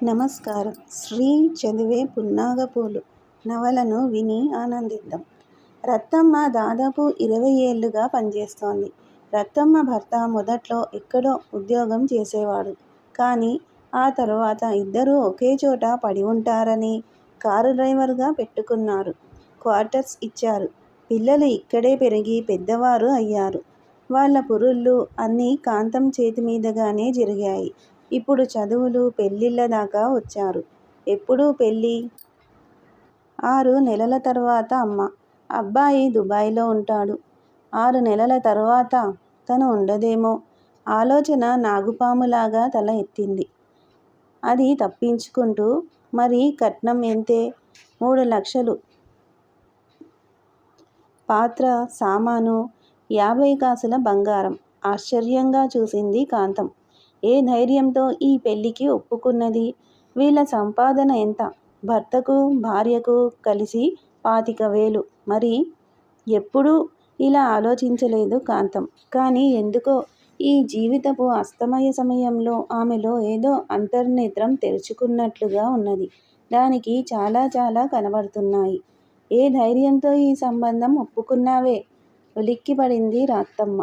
నమస్కారం. శ్రీ చదివే పున్నాగపూలు నవలను విని ఆనందిద్దాం. రత్తమ్మ దాదాపు 20 ఏళ్లుగా పనిచేస్తోంది. రత్తమ్మ భర్త మొదట్లో ఎక్కడో ఉద్యోగం చేసేవాడు. కానీ ఆ తరువాత ఇద్దరూ ఒకే చోట పడి ఉంటారని కారు డ్రైవర్గా పెట్టుకున్నారు. క్వార్టర్స్ ఇచ్చారు. పిల్లలు ఇక్కడే పెరిగి పెద్దవారు అయ్యారు. వాళ్ళ పురుళ్ళు అన్నీ కాంతం చేతిమీదుగానే జరిగాయి. ఇప్పుడు చదువులు, పెళ్ళిళ్ళ దాకా వచ్చారు. ఎప్పుడు పెళ్ళి? 6 నెలల తర్వాత అమ్మ. అబ్బాయి దుబాయ్లో ఉంటాడు. 6 నెలల తర్వాత తను ఉండదేమో. ఆలోచన నాగుపాములాగా తల ఎత్తింది. అది తప్పించుకుంటూ, మరి కట్నం ఎంతే? 3 లక్షలు. పాత్ర, సామాను, 50 కాసుల బంగారం. ఆశ్చర్యంగా చూసింది కాంతం. ఏ ధైర్యంతో ఈ పెళ్ళికి ఒప్పుకున్నది? వీళ్ళ సంపాదన ఎంత? భర్తకు, భార్యకు కలిసి 25,000. మరి ఎప్పుడూ ఇలా ఆలోచించలేదు కాంతం. కానీ ఎందుకో ఈ జీవితపు అస్తమయ సమయంలో ఆమెలో ఏదో అంతర్నేత్రం తెరుచుకున్నట్లుగా ఉన్నది. దానికి చాలా చాలా కనబడుతున్నాయి. ఏ ధైర్యంతో ఈ సంబంధం ఒప్పుకున్నావే? ఉలిక్కిపడింది రత్తమ్మ.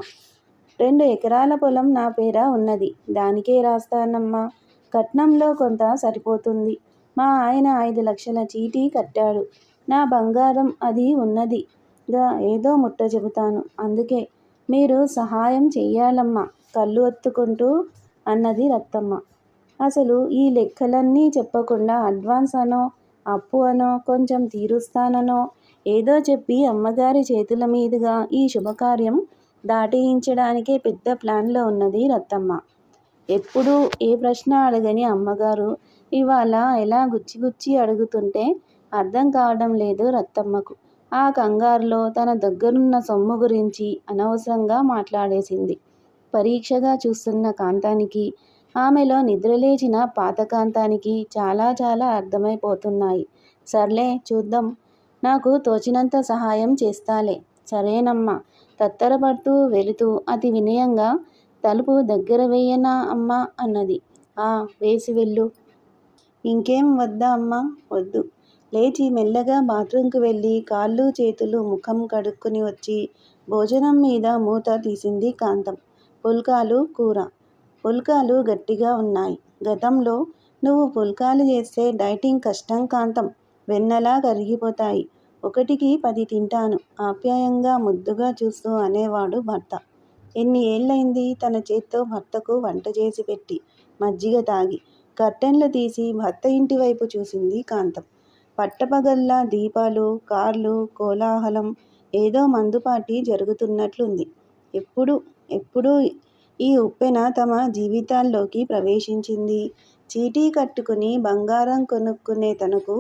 2 ఎకరాల పొలం నా పేర ఉన్నది. దానికే రాస్తానమ్మా. కట్నంలో కొంత సరిపోతుంది. మా ఆయన 5 లక్షల చీటీ కట్టాడు. నా బంగారం అది ఉన్నదిగా ఏదో ముట్ట చెబుతాను. అందుకే మీరు సహాయం చెయ్యాలమ్మా కళ్ళు ఒత్తుకుంటూ అన్నది రత్తమ్మ. అసలు ఈ లెక్కలన్నీ చెప్పకుండా అడ్వాన్స్ అనో, అప్పు అనో, కొంచెం తీరుస్తాననో ఏదో చెప్పి అమ్మగారి చేతుల మీదుగా ఈ శుభకార్యం దాటించడానికే పెద్ద ప్లాన్లో ఉన్నది రత్తమ్మ. ఎప్పుడూ ఏ ప్రశ్న అడగని అమ్మగారు ఇవాళ ఎలా గుచ్చి అడుగుతుంటే అర్థం కావడం లేదు రత్తమ్మకు. ఆ కంగారులో తన దగ్గరున్న సొమ్ము గురించి అనవసరంగా మాట్లాడేసింది. పరీక్షగా చూస్తున్న కాంతానికి, ఆమెలో నిద్రలేచిన పాత కాంతానికి చాలా చాలా అర్థమైపోతున్నాయి. సర్లే చూద్దాం. నాకు తోచినంత సహాయం చేస్తాలే. సరేనమ్మా. తత్తరపడుతూ వెళుతూ అతి వినయంగా తలుపు దగ్గర వెయ్యనా అమ్మా అన్నది. ఆ వేసి వెళ్ళు. ఇంకేం వద్దా అమ్మా? వద్దు. లేచి మెల్లగా బాత్రూంకి వెళ్ళి కాళ్ళు చేతులు ముఖం కడుక్కుని వచ్చి భోజనం మీద మూత తీసింది కాంతం. పుల్కాలు, కూర. పుల్కాలు గట్టిగా ఉన్నాయి. గతంలో నువ్వు పుల్కాలు చేస్తే డైటింగ్ కష్టం కాంతం. వెన్నలా కరిగిపోతాయి. 1కి 10 తింటాను ఆప్యాయంగా ముద్దుగా చూస్తూ అనేవాడు భర్త. ఎన్ని ఏళ్ళైంది తన చేత్తో భర్తకు వంట చేసి పెట్టి, మజ్జిగ తాగి. కర్టెన్లు తీసి భర్త ఇంటి వైపు చూసింది కాంతం. పట్టపగల్లా దీపాలు, కార్లు, కోలాహలం, ఏదో మందుపార్టీ జరుగుతున్నట్లుంది. ఎప్పుడు ఈ ఉప్పెన తమ జీవితాల్లోకి ప్రవేశించింది? చీటీ కట్టుకుని బంగారం కొనుక్కునే తనకు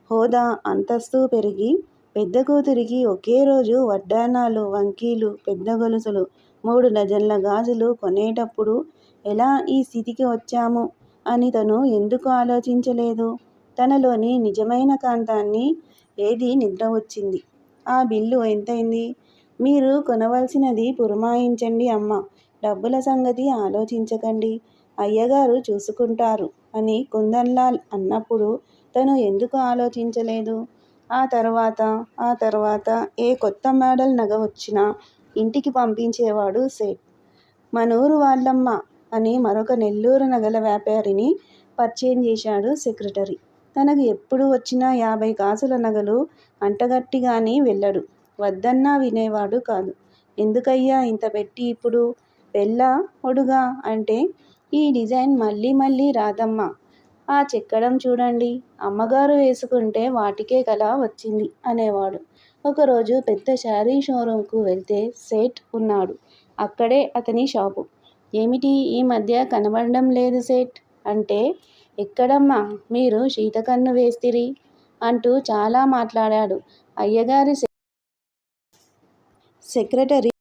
హోదా, అంతస్తు పెరిగి పెద్ద కూతురికి ఒకే రోజు వడ్డాణాలు, వంకీలు, పెద్ద గొలుసులు, 3 డజన్ల గాజులు కొనేటప్పుడు ఎలా ఈ స్థితికి వచ్చాము అని తను ఎందుకు ఆలోచించలేదు? తనలోని నిజమైన కాంతాన్ని ఏది నిద్ర వచ్చింది? ఆ బిల్లు ఎంతైంది? మీరు కొనవలసినది పురమాయించండి అమ్మా. డబ్బుల సంగతి ఆలోచించకండి. అయ్యగారు చూసుకుంటారు అని కుందన్లాల్ అన్నప్పుడు తను ఎందుకు ఆలోచించలేదు? ఆ తర్వాత ఏ కొత్త మోడల్ నగ వచ్చినా ఇంటికి పంపించేవాడు సేట్. మనూరు వాళ్ళమ్మ అని మరొక నెల్లూరు నగల వ్యాపారిని పరిచయం చేశాడు సెక్రటరీ. తనకు ఎప్పుడు వచ్చినా 50 కాసుల నగలు అంటగట్టిగాని వెళ్ళడు. వద్దన్నా వినేవాడు కాదు. ఎందుకయ్యా ఇంత పెట్టి ఇప్పుడు? పెళ్ళా ఒడుగా అంటే ఈ డిజైన్ మళ్ళీ రాదమ్మా. ఆ చెక్కడం చూడండి. అమ్మగారు వేసుకుంటే వాటికే కల వచ్చింది అనేవాడు. ఒకరోజు పెద్ద శారీ షోరూంకు వెళ్తే సేట్ ఉన్నాడు. అక్కడే అతని షాపు. ఏమిటి ఈ మధ్య కనబడడం లేదు సేట్ అంటే, ఎక్కడమ్మా మీరు శీతకన్ను వేస్తిరి అంటూ చాలా మాట్లాడాడు. అయ్యగారి సెక్రటరీ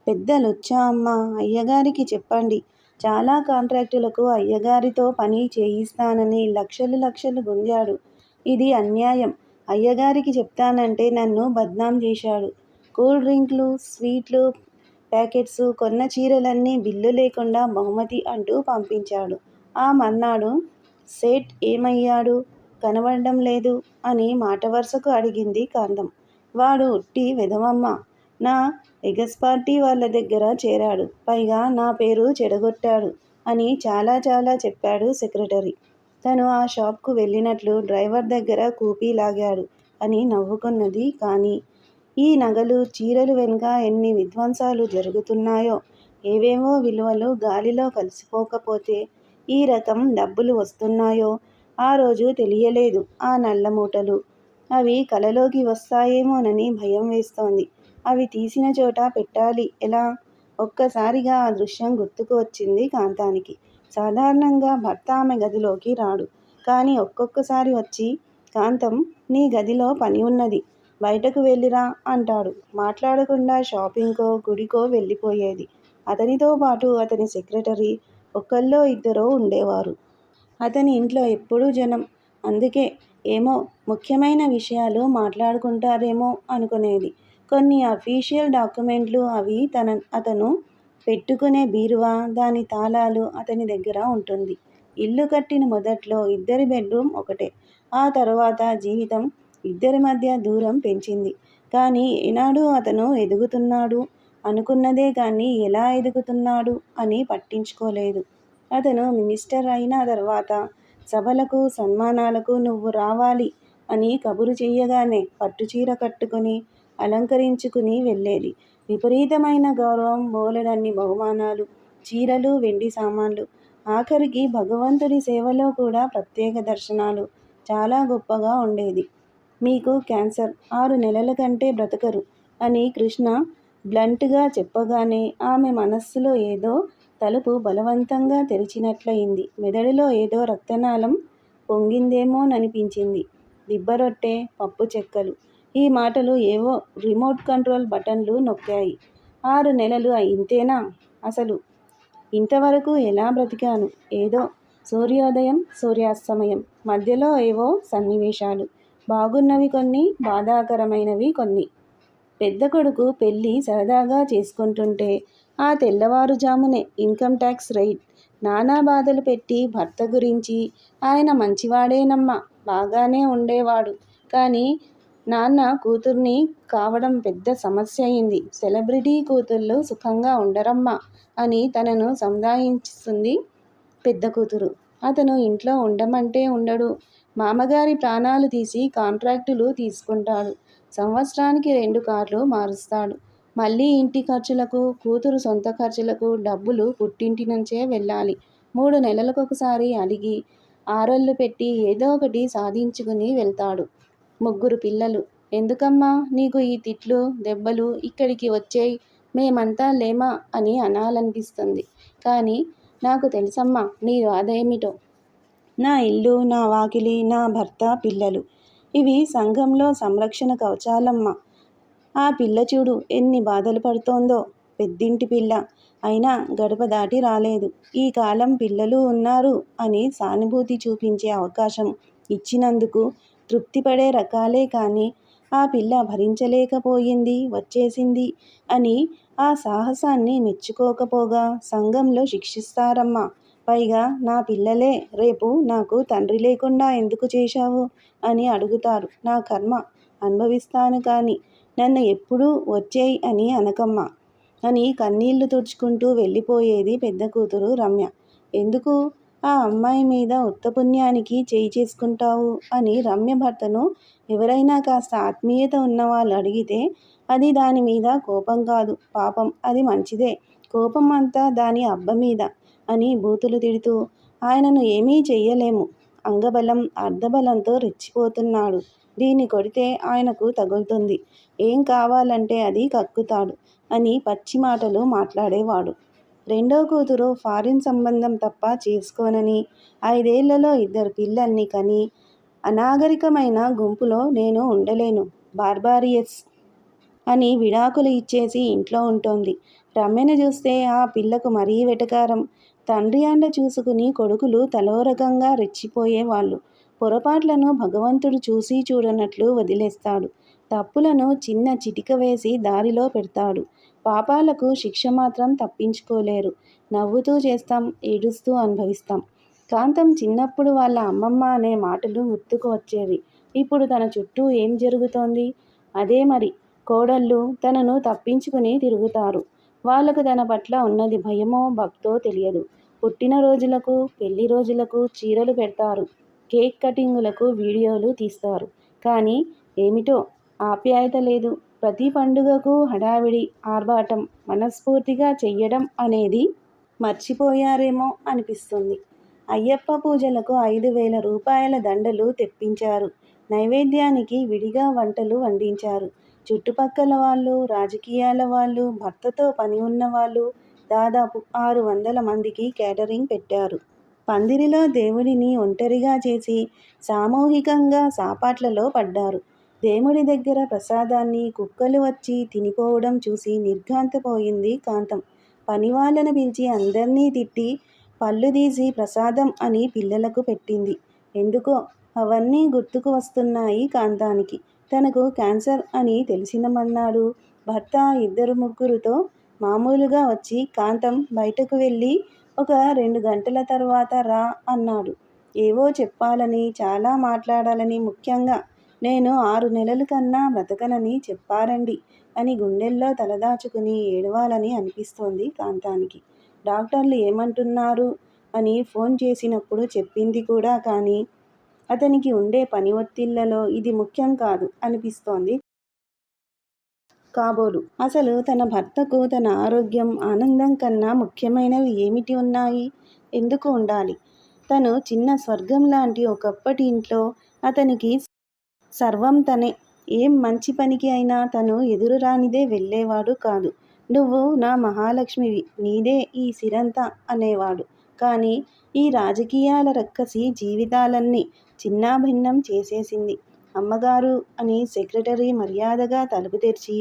పెద్ద లుచ్చా అమ్మా. అయ్యగారికి చెప్పండి. చాలా కాంట్రాక్టులకు అయ్యగారితో పని చేయిస్తానని లక్షలు గుంజాడు. ఇది అన్యాయం. అయ్యగారికి చెప్తానంటే నన్ను బద్నాం చేశాడు. కూల్ డ్రింక్లు, స్వీట్లు ప్యాకెట్స్, కొన్న చీరలన్నీ బిల్లు లేకుండా బహుమతి అంటూ పంపించాడు. ఆ మర్నాడు సేట్ ఏమయ్యాడు? కనబడడం లేదు అని మాట వరుసకు అడిగింది కాంతం. వాడు ఉట్టి వెధవమ్మ. నా ఎగస్పార్టీ వాళ్ళ దగ్గర చేరాడు. పైగా నా పేరు చెడగొట్టాడు అని చాలా చాలా చెప్పాడు సెక్రటరీ. తను ఆ షాప్కు వెళ్ళినట్లు డ్రైవర్ దగ్గర కూపీ లాగాడు అని నవ్వుకున్నది. కానీ ఈ నగలు చీరలు వెనుక ఎన్ని విధ్వంసాలు జరుగుతున్నాయో, ఏవేవో విలువలు గాలిలో కలిసిపోకపోతే ఈ రకం డబ్బులు వస్తున్నాయో ఆ రోజు తెలియలేదు. ఆ నల్ల మూటలు అవి కలలోకి వస్తాయేమోనని భయం వేస్తోంది. అవి తీసిన చోట పెట్టాలి ఎలా? ఒక్కసారిగా ఆ దృశ్యం గుర్తుకు వచ్చింది కాంతానికి. సాధారణంగా భర్త ఆమె గదిలోకి రాడు. కానీ ఒక్కొక్కసారి వచ్చి, కాంతం, నీ గదిలో పని ఉన్నది, బయటకు వెళ్ళిరా అంటాడు. మాట్లాడకుండా షాపింగ్కో గుడికో వెళ్ళిపోయేది. అతనితో పాటు అతని సెక్రటరీ, ఒకళ్ళో ఇద్దరో ఉండేవారు. అతని ఇంట్లో ఎప్పుడూ జనం. అందుకే ఏమో ముఖ్యమైన విషయాలు మాట్లాడుకుంటారేమో అనుకునేది. కొన్ని అఫీషియల్ డాక్యుమెంట్లు అవి అతను పెట్టుకునే బీరువా, దాని తాళాలు అతని దగ్గర ఉంటుంది. ఇల్లు కట్టిన మొదట్లో ఇద్దరి బెడ్రూమ్ ఒకటే. ఆ తర్వాత జీవితం ఇద్దరి మధ్య దూరం పెంచింది. కానీ ఏనాడు అతను ఎదుగుతున్నాడు అనుకున్నదే కానీ ఎలా ఎదుగుతున్నాడు అని పట్టించుకోలేదు. అతను మినిస్టర్ అయిన తర్వాత సభలకు సన్మానాలకు నువ్వు రావాలి అని కబురు చెయ్యగానే పట్టుచీర కట్టుకుని అలంకరించుకుని వెళ్ళేది. విపరీతమైన గౌరవం, బోలెడన్ని బహుమానాలు, చీరలు, వెండి సామాన్లు. ఆఖరికి భగవంతుడి సేవలో కూడా ప్రత్యేక దర్శనాలు. చాలా గొప్పగా ఉండేది. మీకు క్యాన్సర్, 6 నెలల కంటే బ్రతకరు అని కృష్ణ బ్లంట్గా చెప్పగానే ఆమె మనస్సులో ఏదో తలుపు బలవంతంగా తెరిచినట్లయింది. మెదడులో ఏదో రక్తనాళం పొంగిందేమోననిపించింది. దిబ్బరొట్టె, పప్పు చెక్కలు. ఈ మాటలు ఏవో రిమోట్ కంట్రోల్ బటన్లు నొక్కాయి. 6 నెలలు ఇంతేనా? అసలు ఇంతవరకు ఎలా బ్రతికాను? ఏదో సూర్యోదయం, సూర్యాస్తమయం, మధ్యలో ఏవో సన్నివేశాలు. బాగున్నవి కొన్ని, బాధాకరమైనవి కొన్ని. పెద్ద కొడుకు పెళ్ళి సరదాగా చేసుకుంటుంటే ఆ తెల్లవారుజామునే ఇన్కమ్ ట్యాక్స్ రైడ్. నానా బాధలు పెట్టి భర్త గురించి, ఆయన మంచివాడేనమ్మా, బాగానే ఉండేవాడు. కానీ నాన్న కూతుర్ని కావడం పెద్ద సమస్య అయింది. సెలబ్రిటీ కూతుళ్ళు సుఖంగా ఉండరమ్మా అని తనను సంధాయిస్తుంది పెద్ద కూతురు. అతను ఇంట్లో ఉండమంటే ఉండడు. మామగారి ప్రాణాలు తీసి కాంట్రాక్టులు తీసుకుంటాడు. సంవత్సరానికి 2 కార్లు మారుస్తాడు. మళ్ళీ ఇంటి ఖర్చులకు, కూతురు సొంత ఖర్చులకు డబ్బులు పుట్టింటి నుంచే వెళ్ళాలి. 3 నెలలకొకసారి అలిగి ఆరళ్ళు పెట్టి ఏదో ఒకటి సాధించుకుని వెళ్తాడు. 3 పిల్లలు. ఎందుకమ్మా నీకు ఈ తిట్లు, దెబ్బలు? ఇక్కడికి వచ్చేయ్, మేమంతా లేమా అని అనాలనిపిస్తుంది. కానీ నాకు తెలుసమ్మా నీ బాధేమిటో. నా ఇల్లు, నా వాకిలి, నా భర్త, పిల్లలు. ఇవి సంఘంలో సంరక్షణ కవచాలమ్మా. ఆ పిల్ల చూడు ఎన్ని బాధలు పడుతోందో. పెద్దింటి పిల్ల అయినా గడప దాటి రాలేదు. ఈ కాలం పిల్లలు ఉన్నారు అని సానుభూతి చూపించే అవకాశం ఇచ్చినందుకు తృప్తిపడే రకాలే కానీ ఆ పిల్ల భరించలేకపోయింది, వచ్చేసింది అని ఆ సాహసాన్ని మెచ్చుకోకపోగా సంఘంలో శిక్షిస్తారమ్మా. పైగా నా పిల్లలే రేపు నాకు తండ్రి లేకుండా ఎందుకు చేశావు అని అడుగుతారు. నా కర్మ అనుభవిస్తాను కానీ నన్ను ఎప్పుడూ వచ్చేయ్ అని అనకమ్మా అని కన్నీళ్లు తుడుచుకుంటూ వెళ్ళిపోయేది పెద్ద కూతురు రమ్య. ఎందుకు ఆ అమ్మాయి మీద ఉత్తపుణ్యానికి చేయి చేసుకుంటావు అని రమ్య భర్తను ఎవరైనా కాస్త ఆత్మీయత ఉన్నవాళ్ళు అడిగితే అది దాని మీద కోపం కాదు, పాపం అది మంచిదే, కోపం అంతా దాని అబ్బ మీద అని బూతులు తిడుతూ ఆయనను ఏమీ చెయ్యలేము, అంగబలం అర్ధబలంతో రెచ్చిపోతున్నాడు, దీన్ని కొడితే ఆయనకు తగులుతుంది, ఏం కావాలంటే అది కక్కుతాడు అని పచ్చి మాటలు మాట్లాడేవాడు. రెండో కూతురు ఫారిన్ సంబంధం తప్ప చేసుకోనని 5 ఏళ్లలో 2 పిల్లల్ని కని అనాగరికమైన గుంపులో నేను ఉండలేను, బార్బారియస్ అని విడాకులు ఇచ్చేసి ఇంట్లో ఉంటోంది. రమ్యను చూస్తే ఆ పిల్లకు మరీ వెటకారం. తండ్రి అండ చూసుకుని కొడుకులు తలో రకంగా రెచ్చిపోయేవాళ్ళు. పొరపాట్లను భగవంతుడు చూసి చూడనట్లు వదిలేస్తాడు. తప్పులను చిన్న చిటిక వేసి దారిలో పెడతాడు. పాపాలకు శిక్ష మాత్రం తప్పించుకోలేరు. నవ్వుతూ చేస్తాం, ఏడుస్తూ అనుభవిస్తాం. కాంతం చిన్నప్పుడు వాళ్ళ అమ్మమ్మ అనే మాటలు గుర్తుకు వచ్చేవి. ఇప్పుడు తన చుట్టూ ఏం జరుగుతోంది? అదే మరి. కోడళ్ళు తనను తప్పించుకుని తిరుగుతారు. వాళ్లకు తన పట్ల ఉన్నది భయమో, భక్తో తెలియదు. పుట్టినరోజులకు, పెళ్లి రోజులకు చీరలు పెడతారు. కేక్ కటింగులకు వీడియోలు తీస్తారు. కానీ ఏమిటో ఆప్యాయత లేదు. ప్రతి పండుగకు హడావిడి, ఆర్భాటం. మనస్ఫూర్తిగా చెయ్యడం అనేది మర్చిపోయారేమో అనిపిస్తుంది. అయ్యప్ప పూజలకు 5,000 రూపాయల దండలు తెప్పించారు. నైవేద్యానికి విడిగా వంటలు వండించారు. చుట్టుపక్కల వాళ్ళు, రాజకీయాల వాళ్ళు, భర్తతో పని ఉన్నవాళ్ళు దాదాపు 600 మందికి కేటరింగ్ పెట్టారు. పందిరిలో దేవుడిని ఒంటరిగా చేసి సామూహికంగా సాపాట్లలో పడ్డారు. దేవుడి దగ్గర ప్రసాదాన్ని కుక్కలు వచ్చి తినిపోవడం చూసి నిర్ఘాంతపోయింది కాంతం. పనివాళ్ళను పిలిచి అందర్నీ తిట్టి పళ్ళు తీసి ప్రసాదం అని పిల్లలకు పెట్టింది. ఎందుకో అవన్నీ గుర్తుకు వస్తున్నాయి కాంతానికి. తనకు క్యాన్సర్ అని తెలిసిన మర్నాడు భర్త 2-3తో మామూలుగా వచ్చి కాంతం బయటకు వెళ్ళి ఒక 2 గంటల తర్వాత రా అన్నాడు. ఏవో చెప్పాలని, చాలా మాట్లాడాలని, ముఖ్యంగా నేను 6 నెలల కన్నా బ్రతకనని చెప్పారండి అని గుండెల్లో తలదాచుకుని ఏడవాలని అనిపిస్తోంది కాంతానికి. డాక్టర్లు ఏమంటున్నారు అని ఫోన్ చేసినప్పుడు చెప్పింది కూడా. కానీ అతనికి ఉండే పని ఒత్తిళ్లలో ఇది ముఖ్యం కాదు అనిపిస్తోంది కాబోలు. అసలు తన భర్తకు తన ఆరోగ్యం, ఆనందం కన్నా ముఖ్యమైనవి ఏమిటి ఉన్నాయి? ఎందుకు ఉండాలి? తను చిన్న స్వర్గం లాంటి ఒకప్పటి ఇంట్లో అతనికి సర్వం తనే. ఏం మంచి పనికి అయినా తను ఎదురురానిదే వెళ్ళేవాడు కాదు. నువ్వు నా మహాలక్ష్మివి, నీదే ఈ సిరంతా అనేవాడు. కానీ ఈ రాజకీయాల రక్కసి జీవితాలన్నీ చిన్నాభిన్నం చేసేసింది. అమ్మగారు అని సెక్రటరీ మర్యాదగా తలుపు తెరిచి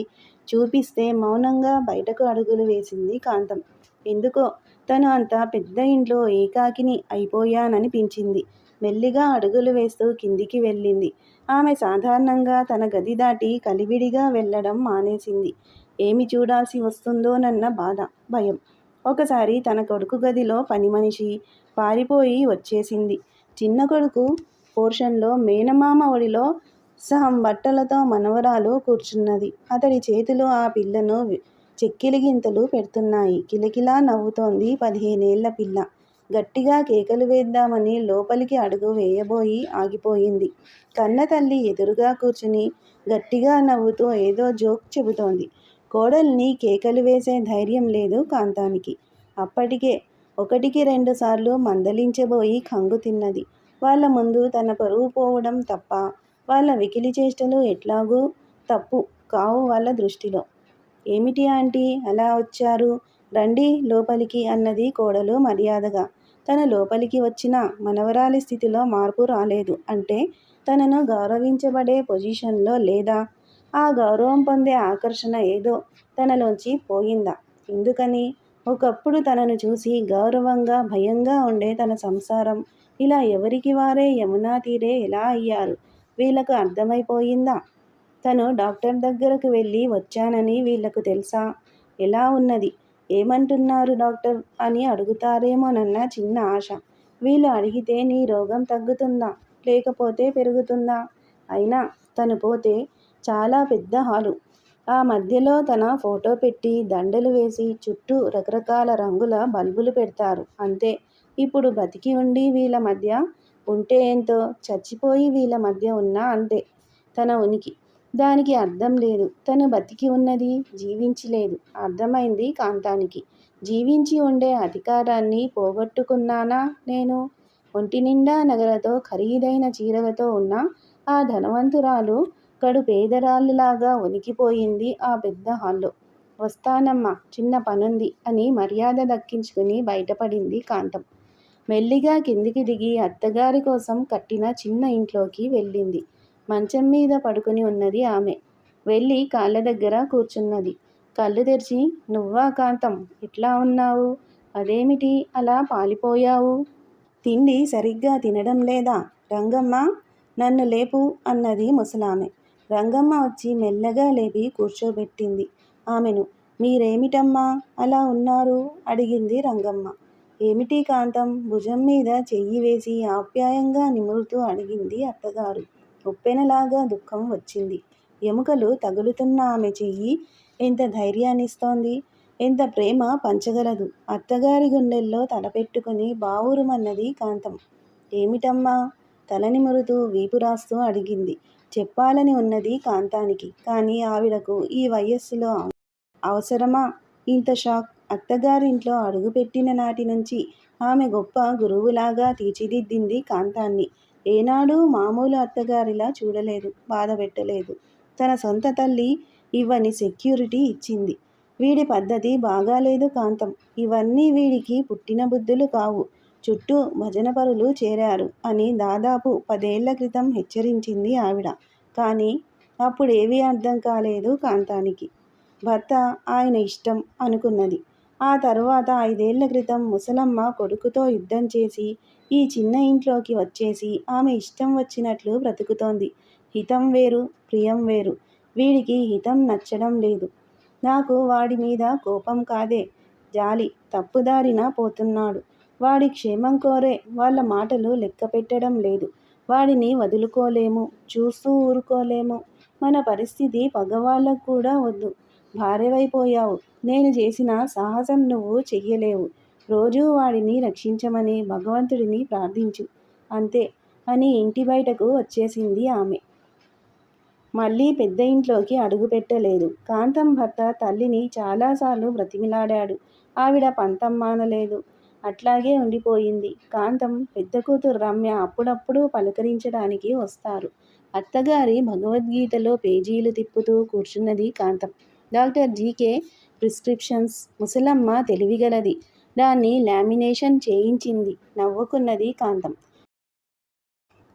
చూపిస్తే మౌనంగా బయటకు అడుగులు వేసింది కాంతం. ఎందుకో తను అంత పెద్ద ఇంట్లో ఏకాకిని అయిపోయాననిపించింది. మెల్లిగా అడుగులు వేస్తూ కిందికి వెళ్ళింది. ఆమె సాధారణంగా తన గది దాటి కలివిడిగా వెళ్ళడం మానేసింది. ఏమి చూడాల్సి వస్తుందోనన్న బాధ, భయం. ఒకసారి తన కొడుకు గదిలో పనిమనిషి పారిపోయి వచ్చేసింది. చిన్న కొడుకు పోర్షన్లో మేనమామ ఒడిలో సహం బట్టలతో మనవరాలు కూర్చున్నది. అతడి చేతులు ఆ పిల్లను చెక్కిలిగింతలు పెడుతున్నాయి. కిలకిలా నవ్వుతోంది 15 ఏళ్ల పిల్ల. గట్టిగా కేకలు వేద్దామని లోపలికి అడుగు వేయబోయి ఆగిపోయింది. కన్నతల్లి ఎదురుగా కూర్చుని గట్టిగా నవ్వుతూ ఏదో జోక్ చెబుతోంది. కోడల్ని కేకలు వేసే ధైర్యం లేదు కాంతానికి. అప్పటికే 1-2 సార్లు మందలించబోయి ఖంగు తిన్నది. వాళ్ళ ముందు తన పరువు పోవడం తప్ప వాళ్ళ వెకిలి చేష్టలు ఎట్లాగూ తప్పు కావు వాళ్ళ దృష్టిలో. ఏమిటి ఆంటీ అలా వచ్చారు? రండి లోపలికి అన్నది కోడలు మర్యాదగా. తన లోపలికి వచ్చినా మనవరాలి స్థితిలో మార్పు రాలేదు అంటే తనను గౌరవించబడే పొజిషన్లో లేదా? ఆ గౌరవం పొందే ఆకర్షణ ఏదో తనలోంచి పోయిందా? ఎందుకని? ఒకప్పుడు తనను చూసి గౌరవంగా, భయంగా ఉండే తన సంసారం ఇలా ఎవరికి వారే యమునా తీరే ఎలా అయ్యారు? వీళ్ళకు అర్థమైపోయిందా? తను డాక్టర్ దగ్గరకు వెళ్ళి వచ్చానని వీళ్లకు తెలుసా? ఎలా ఉన్నది? ఏమంటున్నారు డాక్టర్ అని అడుగుతారేమోనన్న చిన్న ఆశ. వీళ్ళు అడిగితే నీ రోగం తగ్గుతుందా? లేకపోతే పెరుగుతుందా? అయినా తను పోతే చాలా పెద్ద హాలు. ఆ మధ్యలో తన ఫోటో పెట్టి దండలు వేసి చుట్టూ రకరకాల రంగుల బల్బులు పెడతారు. అంతే. ఇప్పుడు బ్రతికి ఉండి వీళ్ళ మధ్య ఉంటే ఎంతో, చచ్చిపోయి వీళ్ళ మధ్య ఉన్నా అంతే తన ఉనికి. దానికి అర్థం లేదు. తను బతికి ఉన్నది, జీవించి లేదు. అర్థమైంది కాంతానికి. జీవించి ఉండే అధికారాన్ని పోగొట్టుకున్నానా నేను? ఒంటినిండా నగలతో ఖరీదైన చీరలతో ఉన్న ఆ ధనవంతురాలు కడు పేదరాలిలాగా వణికిపోయింది ఆ పెద్ద హాల్లో. వస్తానమ్మా, చిన్న పనుంది అని మర్యాద దక్కించుకుని బయటపడింది కాంతం. మెల్లిగా కిందికి దిగి అత్తగారి కోసం కట్టిన చిన్న ఇంట్లోకి వెళ్ళింది. మంచం మీద పడుకుని ఉన్నది ఆమె. వెళ్ళి కాళ్ళ దగ్గర కూర్చున్నది. కళ్ళు తెరిచి, నువ్వా కాంతం, ఎట్లా ఉన్నావు? అదేమిటి అలా పాలిపోయావు? తిండి సరిగ్గా తినడం లేదా? రంగమ్మ, నన్ను లేపు అన్నది ముసలామె. రంగమ్మ వచ్చి మెల్లగా లేపి కూర్చోబెట్టింది ఆమెను. మీరేమిటమ్మా అలా ఉన్నారు? అడిగింది రంగమ్మ. ఏమిటి కాంతం? భుజం మీద చెయ్యి వేసి ఆప్యాయంగా నిమురుతూ అడిగింది అత్తగారు. ఉప్పెనలాగా దుఃఖం వచ్చింది. ఎముకలు తగులుతున్న ఆమె చెయ్యి ఎంత ధైర్యాన్నిస్తోంది, ఎంత ప్రేమ పంచగలదు. అత్తగారి గుండెల్లో తలపెట్టుకుని బావురుమన్నది కాంతం. ఏమిటమ్మా? తల నిమురుతూ వీపు రాస్తూ అడిగింది. చెప్పాలని ఉన్నది కాంతానికి. కానీ ఆవిడకు ఈ వయస్సులో అవసరమా ఇంత షాక్? అత్తగారింట్లో అడుగుపెట్టిన నాటి నుంచి ఆమె గొప్ప గురువులాగా తీర్చిదిద్దింది కాంతాన్ని. ఏనాడూ మామూలు అత్తగారిలా చూడలేదు, బాధపెట్టలేదు. తన సొంత తల్లి ఇవ్వని సెక్యూరిటీ ఇచ్చింది. వీడి పద్ధతి బాగాలేదు కాంతం. ఇవన్నీ వీడికి పుట్టిన బుద్ధులు కావు. చుట్టూ భజనపరులు చేరారు అని దాదాపు 10 ఏళ్ల క్రితం హెచ్చరించింది ఆవిడ. కానీ అప్పుడేవీ అర్థం కాలేదు కాంతానికి. భర్త ఆయన ఇష్టం అనుకున్నది. ఆ తరువాత 5 ఏళ్ల క్రితం ముసలమ్మ కొడుకుతో యుద్ధం చేసి ఈ చిన్న ఇంట్లోకి వచ్చేసి ఆమె ఇష్టం వచ్చినట్లు బ్రతుకుతోంది. హితం వేరు, ప్రియం వేరు. వీడికి హితం నచ్చడం లేదు. నాకు వాడి మీద కోపం కాదే, జాలి. తప్పుదారిన పోతున్నాడు. వాడి క్షేమం కోరే వాళ్ళ మాటలు లెక్క పెట్టడం లేదు. వాడిని వదులుకోలేము, చూస్తూ ఊరుకోలేము. మన పరిస్థితి పగవాళ్ళకు కూడా వద్దు. భార్యవైపోయావు. నేను చేసిన సాహసం నువ్వు చెయ్యలేవు. రోజూ వాడిని రక్షించమని భగవంతుడిని ప్రార్థించు. అంతే అని ఇంటి బయటకు వచ్చేసింది ఆమె. మళ్ళీ పెద్ద ఇంట్లోకి అడుగుపెట్టలేదు. కాంతం భర్త తల్లిని చాలాసార్లు బ్రతిమిలాడాడు. ఆవిడ పంతం మానలేదు. అట్లాగే ఉండిపోయింది. కాంతం పెద్ద కూతురు రమ్య అప్పుడప్పుడు పలకరించడానికి వస్తారు. అత్తగారి భగవద్గీతలో పేజీలు తిప్పుతూ కూర్చున్నది కాంతం. Doctor GK prescriptions. ముసలమ్మ తెలివిగలది. దాన్ని లామినేషన్ చేయించింది. నవ్వుకున్నది కాంతం.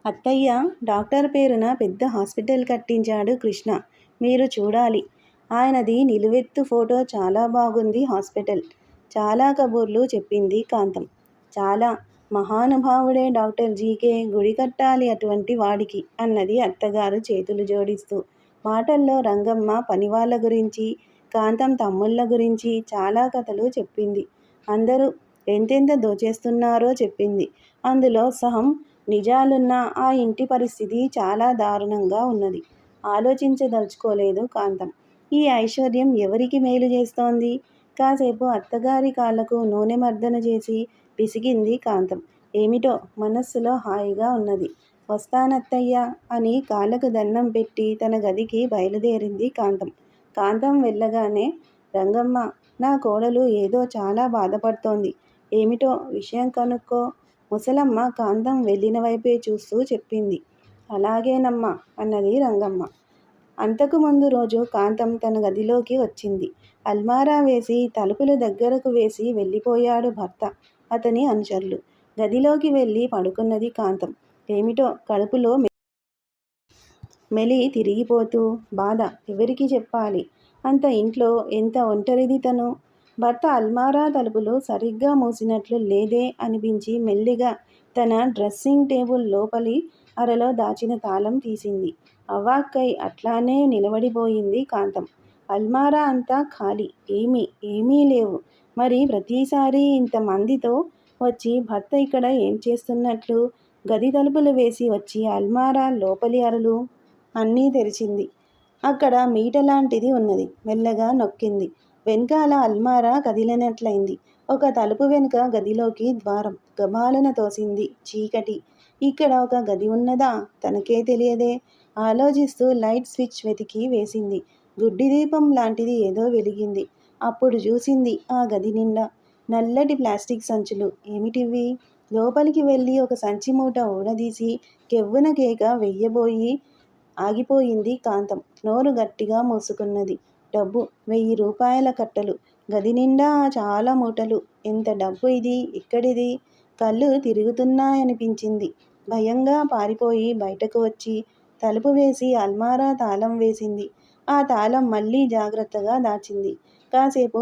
అత్తయ్య, డాక్టర్ పేరున పెద్ద హాస్పిటల్ కట్టించాడు కృష్ణ. మీరు చూడాలి. ఆయనది నిలువెత్తు ఫోటో. చాలా బాగుంది హాస్పిటల్. చాలా కబుర్లు చెప్పింది కాంతం. చాలా మహానుభావుడే డాక్టర్ జీకే. గుడి కట్టాలి అటువంటి వాడికి అన్నది అత్తగారు చేతులు జోడిస్తూ. మాటల్లో రంగమ్మ పనివాళ్ళ గురించి, కాంతం తమ్ముళ్ళ గురించి చాలా కథలు చెప్పింది. అందరూ ఎంతెంత దోచేస్తున్నారో చెప్పింది. అందులో సహం నిజాలున్న ఆ ఇంటి పరిస్థితి చాలా దారుణంగా ఉన్నది. ఆలోచించదలుచుకోలేదు కాంతం. ఈ ఐశ్వర్యం ఎవరికి మేలు చేస్తోంది? కాసేపు అత్తగారి కాళ్ళకు నూనె మర్దన చేసి పిసికింది కాంతం. ఏమిటో మనస్సులో హాయిగా ఉన్నది. వస్తానత్తయ్యా అని కాళ్ళకు దండం పెట్టి తన గదికి బయలుదేరింది కాంతం. కాంతం వెళ్ళగానే, రంగమ్మ, నా కోడలు ఏదో చాలా బాధపడుతోంది. ఏమిటో విషయం కనుక్కో. ముసలమ్మ కాంతం వెళ్ళిన వైపే చూస్తూ చెప్పింది. అలాగేనమ్మా అన్నది రంగమ్మ. అంతకు ముందు రోజు కాంతం తన గదిలోకి వచ్చింది. అల్మారా వేసి తలుపులు దగ్గరకు వేసి వెళ్ళిపోయాడు భర్త, అతని అనుచరులు. గదిలోకి వెళ్ళి పడుకున్నది కాంతం. ఏమిటో కడుపులో మెలి తిరిగిపోతూ బాధ. ఎవరికి చెప్పాలి? అంత ఇంట్లో ఎంత ఒంటరిది తను. భర్త అల్మారా తలుపులు సరిగ్గా మూసినట్లు లేదే అనిపించి మెల్లిగా తన డ్రెస్సింగ్ టేబుల్ లోపలి అరలో దాచిన తాళం తీసింది. అవాక్కై అట్లానే నిలబడిపోయింది కాంతం. అల్మారా అంతా ఖాళీ. ఏమీ లేవు. మరి ప్రతిసారి ఇంతమందితో వచ్చి భర్త ఇక్కడ ఏం చేస్తున్నట్లు? గది తలుపులు వేసి వచ్చి అల్మారా లోపలి అరలు అన్నీ తెరిచింది. అక్కడ మీటలాంటిది ఉన్నది. మెల్లగా నొక్కింది. వెనకాల అల్మారా కదిలినట్లయింది. ఒక తలుపు వెనుక గదిలోకి ద్వారం. గబాలన తోసింది. చీకటి. ఇక్కడ ఒక గది ఉన్నదా? తనకే తెలియదే. ఆలోచిస్తూ లైట్ స్విచ్ వెతికి వేసింది. గుడ్డి దీపం లాంటిది ఏదో వెలిగింది. అప్పుడు చూసింది ఆ గది నిండా నల్లటి ప్లాస్టిక్ సంచులు. ఏమిటివి? లోపలికి వెళ్ళి ఒక సంచి మూట ఊడదీసి కెవ్వున కేక వెయ్యబోయి ఆగిపోయింది కాంతం. నోరు గట్టిగా మూసుకున్నది. డబ్బు 1000 రూపాయల కట్టలు. గది నిండా చాలా మూటలు. ఎంత డబ్బు ఇది? ఎక్కడిది? కళ్ళు తిరుగుతున్నాయనిపించింది. భయంగా పారిపోయి బయటకు వచ్చి తలుపు వేసి అల్మారా తాళం వేసింది. ఆ తాళం మళ్ళీ జాగ్రత్తగా దాచింది. కాసేపు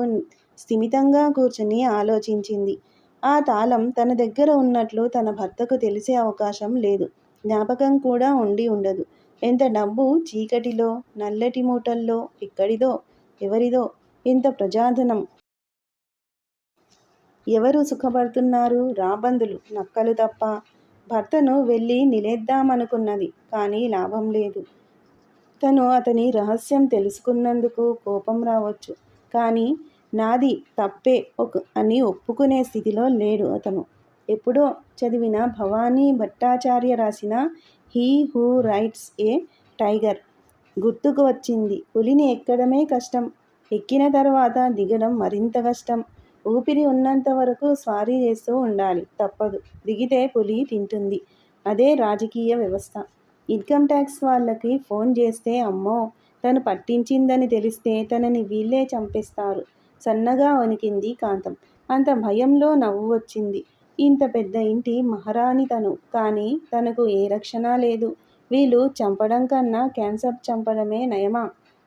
స్థిమితంగా కూర్చుని ఆలోచించింది. ఆ తాళం తన దగ్గర ఉన్నట్లు తన భర్తకు తెలిసే అవకాశం లేదు. జ్ఞాపకం కూడా ఉండి ఉండదు. ఎంత డబ్బు చీకటిలో, నల్లటి మూటల్లో. ఎక్కడిదో, ఎవరిదో? ఎంత ప్రజాధనం! ఎవరు సుఖపడుతున్నారు? రాబందులు, నక్కలు తప్ప. భర్తను వెళ్ళి నిలేద్దామనుకున్నది. కానీ లాభం లేదు. తను అతని రహస్యం తెలుసుకున్నందుకు కోపం రావచ్చు. కానీ నాది తప్పే అని ఒప్పుకునే స్థితిలో లేడు అతను. ఎప్పుడో చదివిన భవానీ భట్టాచార్య రాసిన he who rides A tiger గుర్తుకు వచ్చింది. పులిని ఎక్కడమే కష్టం, ఎక్కిన తర్వాత దిగడం మరింత కష్టం. ఊపిరి ఉన్నంత వరకు స్వారీ చేస్తూ ఉండాలి. తప్పదు. దిగితే పులి తింటుంది. అదే రాజకీయ వ్యవస్థ. ఇన్కమ్ ట్యాక్స్ వాళ్ళకి ఫోన్ చేస్తే అమ్మో తను పట్టించిందని తెలిస్తే తనని వీళ్ళే చంపేస్తారు. సన్నగా వణికింది కాంతం. అంత భయంలో నవ్వు వచ్చింది. ఇంత పెద్ద ఇంటి మహారాణి తను. కానీ తనకు ఏ రక్షణ లేదు. వీళ్ళు చంపడం కన్నా క్యాన్సర్ చంపడమే నయమా?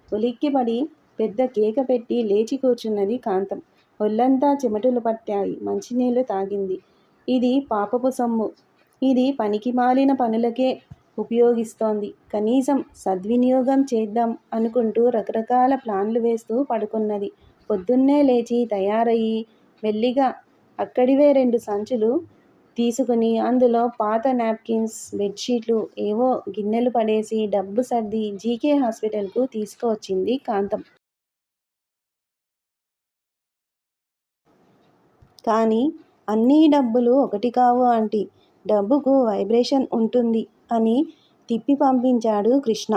ఉలిక్కిపడి పెద్ద కేక పెట్టి లేచి కూర్చున్నది కాంతం. ఒళ్ళంతా చెమటలు పట్టాయి. మంచినీళ్లు తాగింది. ఇది పాపపు సొమ్ము. ఇది పనికిమాలిన పనులకే ఉపయోగిస్తోంది. కనీసం సద్వినియోగం చేద్దాం అనుకుంటూ రకరకాల ప్లాన్లు వేస్తూ పడుకున్నది. పొద్దున్నే లేచి తయారయ్యి మెల్లిగా అక్కడివే 2 సంచులు తీసుకుని అందులో పాత నాప్కిన్స్, బెడ్షీట్లు, ఏవో గిన్నెలు పడేసి డబ్బు సర్ది జీకే హాస్పిటల్కు తీసుకువచ్చింది కాంతం. కానీ అన్నీ డబ్బులు ఒకటి కావు ఆంటీ. డబ్బుకు వైబ్రేషన్ ఉంటుంది అని తిప్పి పంపించాడు కృష్ణ.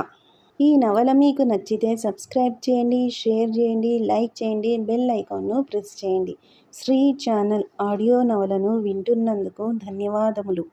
ఈ నవల మీకు నచ్చితే సబ్స్క్రైబ్ చేయండి, షేర్ చేయండి, లైక్ చేయండి, బెల్ ఐకాన్ను ప్రెస్ చేయండి. శ్రీ ఛానల్ ఆడియో నవలను వింటున్నందుకు ధన్యవాదములు.